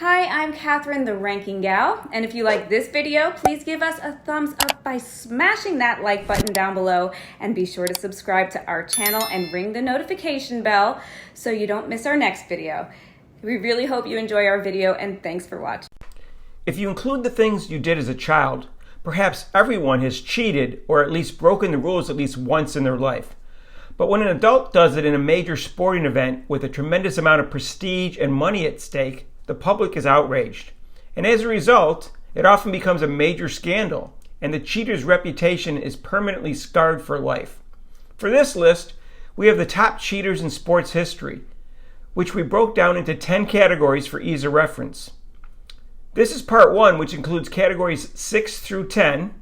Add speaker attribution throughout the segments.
Speaker 1: Hi, I'm Catherine, the Ranking Gal, and if you like this video, please give us a thumbs up by smashing that like button down below, and be sure to subscribe to our channel and ring the notification bell so you don't miss our next video. We really hope you enjoy our video, and thanks for watching.
Speaker 2: If you include the things you did as a child, perhaps everyone has cheated or at least broken the rules at least once in their life. But when an adult does it in a major sporting event with a tremendous amount of prestige and money at stake, the public is outraged. And as a result, it often becomes a major scandal, and the cheater's reputation is permanently scarred for life. For this list, we have the top cheaters in sports history, which we broke down into 10 categories for ease of reference. This is part 1, which includes categories 6 through 10.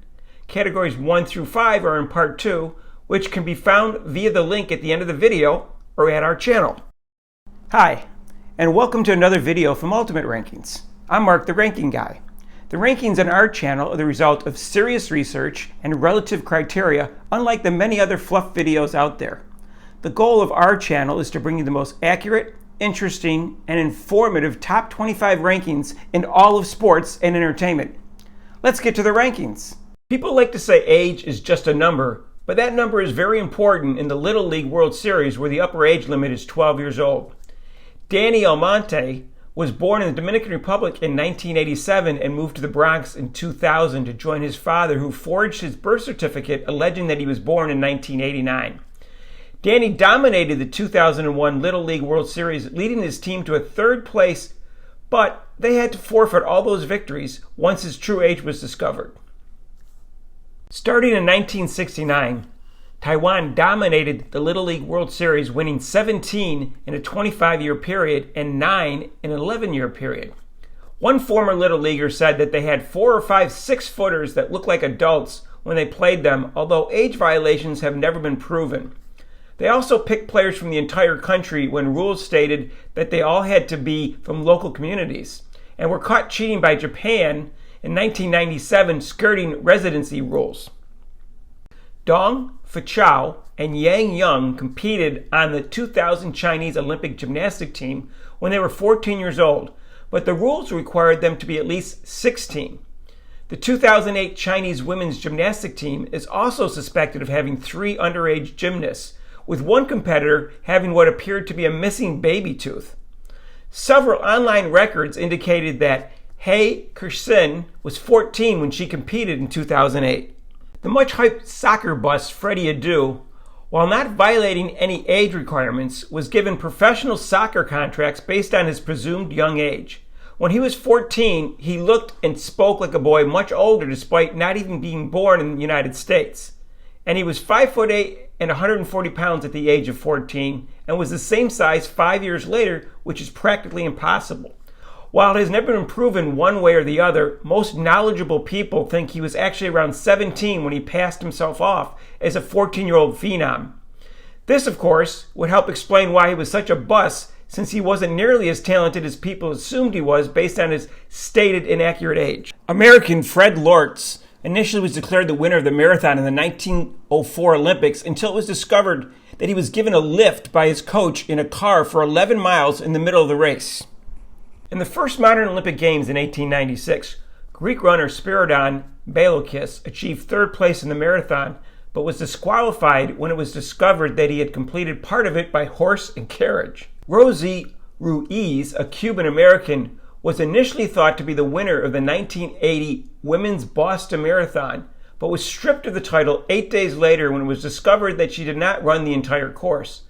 Speaker 2: Categories 1 through 5 are in part 2, which can be found via the link at the end of the video or at our channel. Hi, and welcome to another video from Ultimate Rankings. I'm Mark, the Ranking Guy. The rankings on our channel are the result of serious research and relative criteria, unlike the many other fluff videos out there. The goal of our channel is to bring you the most accurate, interesting, and informative top 25 rankings in all of sports and entertainment. Let's get to the rankings. People like to say age is just a number, but that number is very important in the Little League World Series, where the upper age limit is 12 years old. Danny Almonte was born in the Dominican Republic in 1987 and moved to the Bronx in 2000 to join his father, who forged his birth certificate alleging that he was born in 1989. Danny dominated the 2001 Little League World Series, leading his team to a third place, but they had to forfeit all those victories once his true age was discovered. Starting in 1969, Taiwan dominated the Little League World Series, winning 17 in a 25-year period and 9 in an 11-year period. One former Little Leaguer said that they had 4 or 5 6-footers that looked like adults when they played them, although age violations have never been proven. They also picked players from the entire country when rules stated that they all had to be from local communities, and were caught cheating by Japan in 1997, skirting residency rules. Dong Feichao and Yang Young competed on the 2000 Chinese Olympic gymnastic team when they were 14 years old, but the rules required them to be at least 16. The 2008 Chinese women's gymnastic team is also suspected of having 3 underage gymnasts, with one competitor having what appeared to be a missing baby tooth. Several online records indicated that Hei Kersin was 14 when she competed in 2008. The much-hyped soccer bust Freddie Adu, while not violating any age requirements, was given professional soccer contracts based on his presumed young age. When he was 14, he looked and spoke like a boy much older despite not even being born in the United States. And he was 5'8" and 140 pounds at the age of 14, and was the same size 5 years later, which is practically impossible. While it has never been proven one way or the other, most knowledgeable people think he was actually around 17 when he passed himself off as a 14-year-old phenom. This, of course, would help explain why he was such a bust, since he wasn't nearly as talented as people assumed he was based on his stated inaccurate age. American Fred Lortz initially was declared the winner of the marathon in the 1904 Olympics until it was discovered that he was given a lift by his coach in a car for 11 miles in the middle of the race. In the first modern Olympic Games in 1896, Greek runner Spiridon Baloukis achieved 3rd place in the marathon, but was disqualified when it was discovered that he had completed part of it by horse and carriage. Rosie Ruiz, a Cuban-American, was initially thought to be the winner of the 1980 Women's Boston Marathon, but was stripped of the title 8 days later when it was discovered that she did not run the entire course.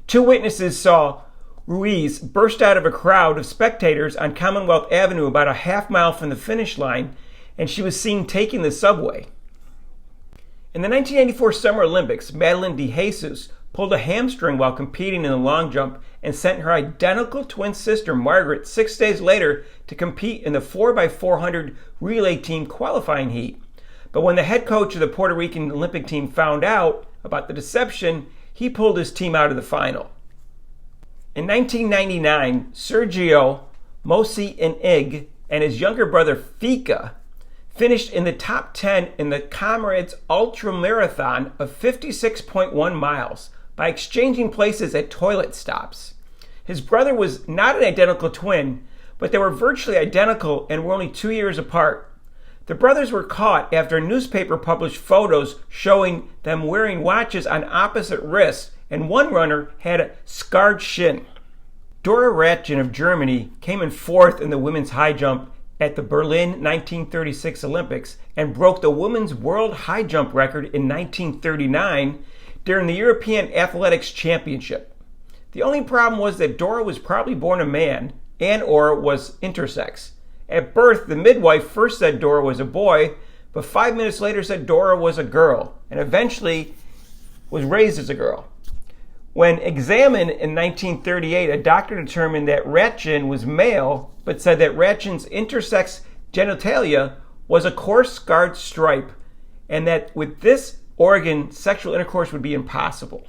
Speaker 2: 2 witnesses saw Ruiz burst out of a crowd of spectators on Commonwealth Avenue about a half mile from the finish line, and she was seen taking the subway. In the 1994 Summer Olympics, Madeline De Jesus pulled a hamstring while competing in the long jump and sent her identical twin sister Margaret 6 days later to compete in the 4x400 relay team qualifying heat. But when the head coach of the Puerto Rican Olympic team found out about the deception, he pulled his team out of the final. In 1999, Sergio Mosi Inig and his younger brother Fika finished in the top 10 in the Comrades Ultra Marathon of 56.1 miles by exchanging places at toilet stops. His brother was not an identical twin, but they were virtually identical and were only 2 years apart. The brothers were caught after a newspaper published photos showing them wearing watches on opposite wrists, and one runner had a scarred shin. Dora Ratjen of Germany came in fourth in the women's high jump at the Berlin 1936 Olympics and broke the women's world high jump record in 1939 during the European Athletics Championship. The only problem was that Dora was probably born a man and/or was intersex. At birth, the midwife first said Dora was a boy, but 5 minutes later said Dora was a girl, and eventually was raised as a girl. When examined in 1938, a doctor determined that Ratjen was male, but said that Ratjen's intersex genitalia was a coarse scarred stripe, and that with this organ, sexual intercourse would be impossible.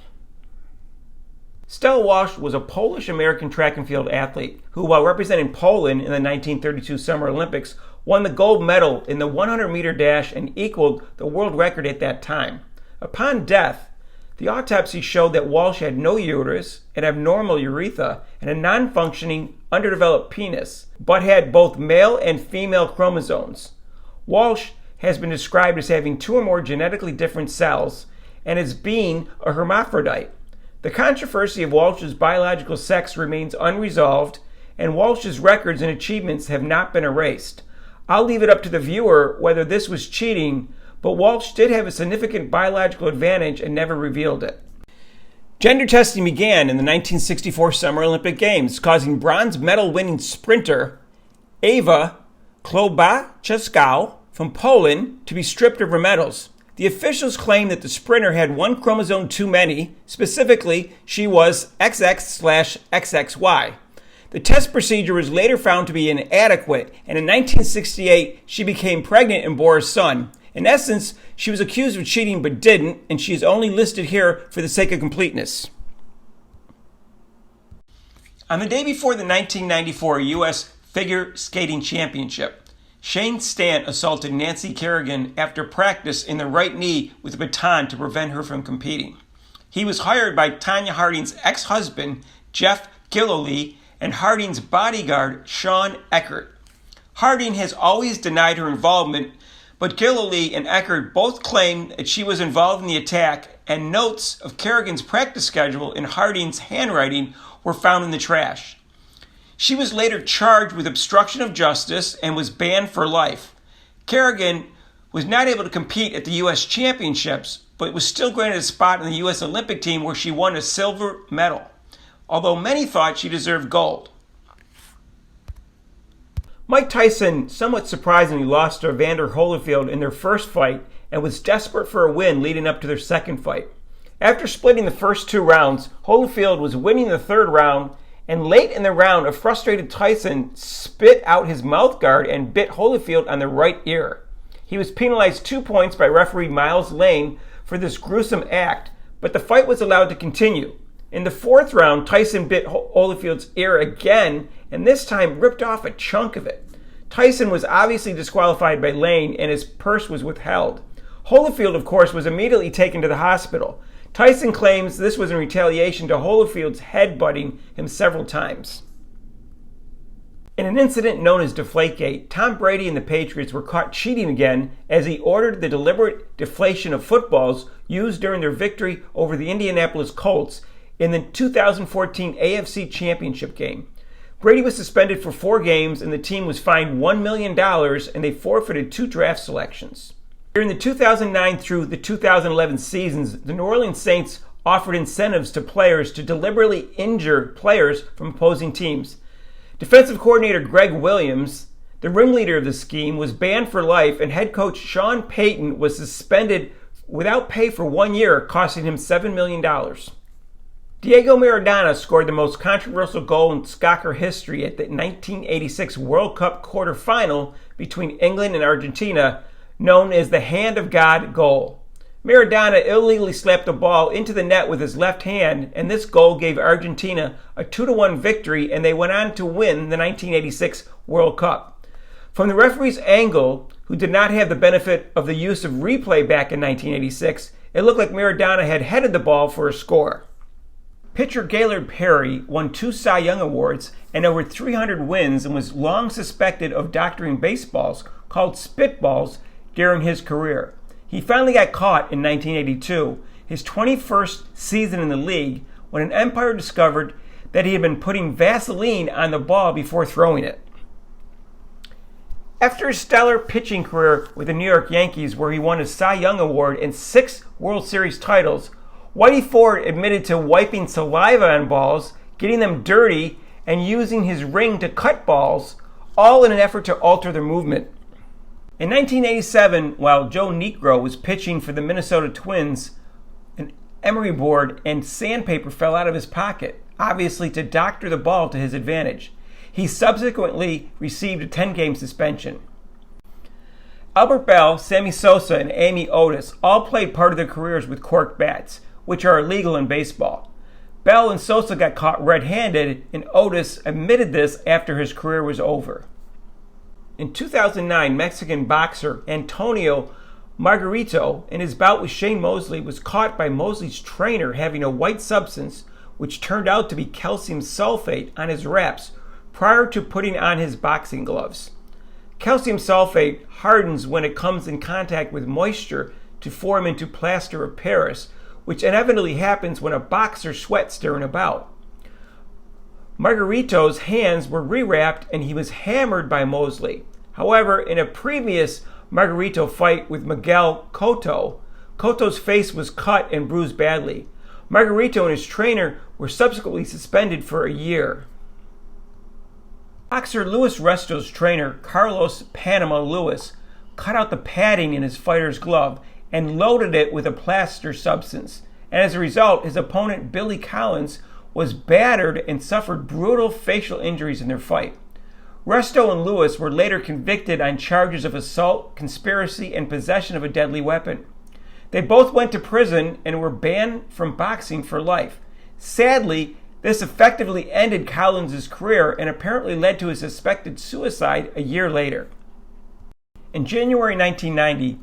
Speaker 2: Stella Walsh was a Polish-American track and field athlete who, while representing Poland in the 1932 Summer Olympics, won the gold medal in the 100-meter dash and equaled the world record at that time. Upon death, the autopsy showed that Walsh had no uterus, an abnormal urethra, and a non-functioning, underdeveloped penis, but had both male and female chromosomes. Walsh has been described as having 2 or more genetically different cells and as being a hermaphrodite. The controversy of Walsh's biological sex remains unresolved, and Walsh's records and achievements have not been erased. I'll leave it up to the viewer whether this was cheating, but Walsh did have a significant biological advantage and never revealed it. Gender testing began in the 1964 Summer Olympic Games, causing bronze medal-winning sprinter Ewa Klobaczewska from Poland to be stripped of her medals. The officials claimed that the sprinter had 1 chromosome too many. Specifically, she was XX/XXY. The test procedure was later found to be inadequate, and in 1968, she became pregnant and bore a son. In essence, she was accused of cheating but didn't, and she is only listed here for the sake of completeness. On the day before the 1994 U.S. Figure Skating Championship, Shane Stant assaulted Nancy Kerrigan after practice in the right knee with a baton to prevent her from competing. He was hired by Tonya Harding's ex-husband, Jeff Gillooly, and Harding's bodyguard, Sean Eckert. Harding has always denied her involvement, but Gillooly and Eckert both claim that she was involved in the attack, and notes of Kerrigan's practice schedule in Harding's handwriting were found in the trash. She was later charged with obstruction of justice and was banned for life. Kerrigan was not able to compete at the U.S. Championships, but was still granted a spot in the U.S. Olympic team where she won a silver medal, although many thought she deserved gold. Mike Tyson somewhat surprisingly lost to Evander Holyfield in their first fight and was desperate for a win leading up to their second fight. After splitting the first 2 rounds, Holyfield was winning the third round, and late in the round, a frustrated Tyson spit out his mouth guard and bit Holyfield on the right ear. He was penalized 2 points by referee Miles Lane for this gruesome act, but the fight was allowed to continue. In the fourth round, Tyson bit Holyfield's ear again, and this time ripped off a chunk of it. Tyson was obviously disqualified by Lane, and his purse was withheld. Holyfield, of course, was immediately taken to the hospital. Tyson claims this was in retaliation to Holyfield's headbutting him several times. In an incident known as Deflategate, Tom Brady and the Patriots were caught cheating again as he ordered the deliberate deflation of footballs used during their victory over the Indianapolis Colts in the 2014 AFC Championship game. Brady was suspended for 4 games, and the team was fined $1 million, and they forfeited 2 draft selections. During the 2009 through the 2011 seasons, the New Orleans Saints offered incentives to players to deliberately injure players from opposing teams. Defensive coordinator Greg Williams, the ringleader of the scheme, was banned for life, and head coach Sean Payton was suspended without pay for 1 year, costing him $7 million. Diego Maradona scored the most controversial goal in soccer history at the 1986 World Cup quarterfinal between England and Argentina, known as the Hand of God goal. Maradona illegally slapped the ball into the net with his left hand, and this goal gave Argentina a 2-1 victory, and they went on to win the 1986 World Cup. From the referee's angle, who did not have the benefit of the use of replay back in 1986, it looked like Maradona had headed the ball for a score. Pitcher Gaylord Perry won 2 Cy Young Awards and over 300 wins and was long suspected of doctoring baseballs called spitballs during his career. He finally got caught in 1982, his 21st season in the league, when an umpire discovered that he had been putting Vaseline on the ball before throwing it. After his stellar pitching career with the New York Yankees, where he won a Cy Young Award and 6 World Series titles, Whitey Ford admitted to wiping saliva on balls, getting them dirty, and using his ring to cut balls, all in an effort to alter their movement. In 1987, while Joe Niekro was pitching for the Minnesota Twins, an emery board and sandpaper fell out of his pocket, obviously to doctor the ball to his advantage. He subsequently received a 10-game suspension. Albert Bell, Sammy Sosa, and Amy Otis all played part of their careers with cork bats, which are illegal in baseball. Bell and Sosa got caught red-handed, and Otis admitted this after his career was over. In 2009, Mexican boxer Antonio Margarito, in his bout with Shane Mosley, was caught by Mosley's trainer having a white substance, which turned out to be calcium sulfate, on his wraps prior to putting on his boxing gloves. Calcium sulfate hardens when it comes in contact with moisture to form into plaster of Paris, which inevitably happens when a boxer sweats during a bout. Margarito's hands were rewrapped and he was hammered by Mosley. However, in a previous Margarito fight with Miguel Cotto, Cotto's face was cut and bruised badly. Margarito and his trainer were subsequently suspended for a year. Boxer Luis Resto's trainer, Carlos Panama Lewis, cut out the padding in his fighter's glove and loaded it with a plaster substance. And as a result, his opponent, Billy Collins, was battered and suffered brutal facial injuries in their fight. Resto and Lewis were later convicted on charges of assault, conspiracy, and possession of a deadly weapon. They both went to prison and were banned from boxing for life. Sadly, this effectively ended Collins' career and apparently led to his suspected suicide a year later. In January 1990,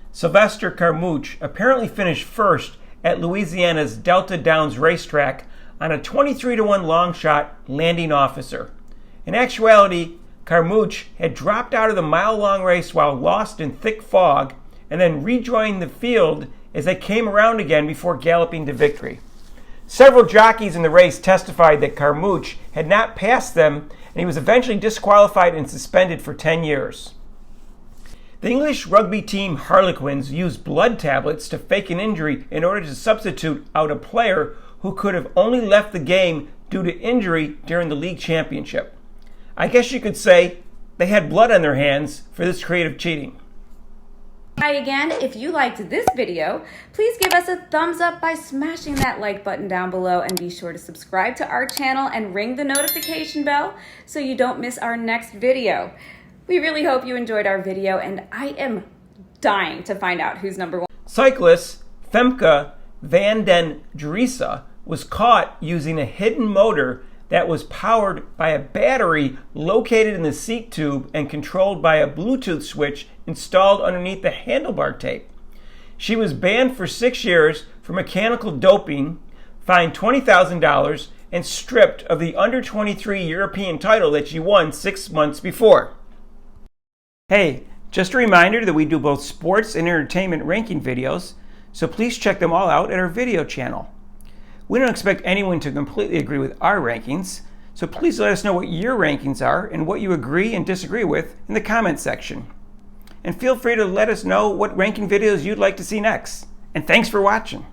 Speaker 2: Sylvester Carmouche apparently finished first at Louisiana's Delta Downs racetrack on a 23-1 long shot landing officer. In actuality, Carmouche had dropped out of the mile-long race while lost in thick fog and then rejoined the field as they came around again before galloping to victory. Several jockeys in the race testified that Carmouche had not passed them, and he was eventually disqualified and suspended for 10 years. The English rugby team Harlequins used blood tablets to fake an injury in order to substitute out a player who could have only left the game due to injury during the league championship. I guess you could say they had blood on their hands for this creative cheating.
Speaker 1: Hi again. If you liked this video, please give us a thumbs up by smashing that like button down below, and be sure to subscribe to our channel and ring the notification bell so you don't miss our next video. We really hope you enjoyed our video, and I am dying to find out who's number 1.
Speaker 2: Cyclist Femke van den Driessen was caught using a hidden motor that was powered by a battery located in the seat tube and controlled by a Bluetooth switch installed underneath the handlebar tape. She was banned for 6 years for mechanical doping, fined $20,000, and stripped of the under-23 European title that she won 6 months before. Hey, just a reminder that we do both sports and entertainment ranking videos, so please check them all out at our video channel. We don't expect anyone to completely agree with our rankings, so please let us know what your rankings are and what you agree and disagree with in the comment section. And feel free to let us know what ranking videos you'd like to see next. And thanks for watching.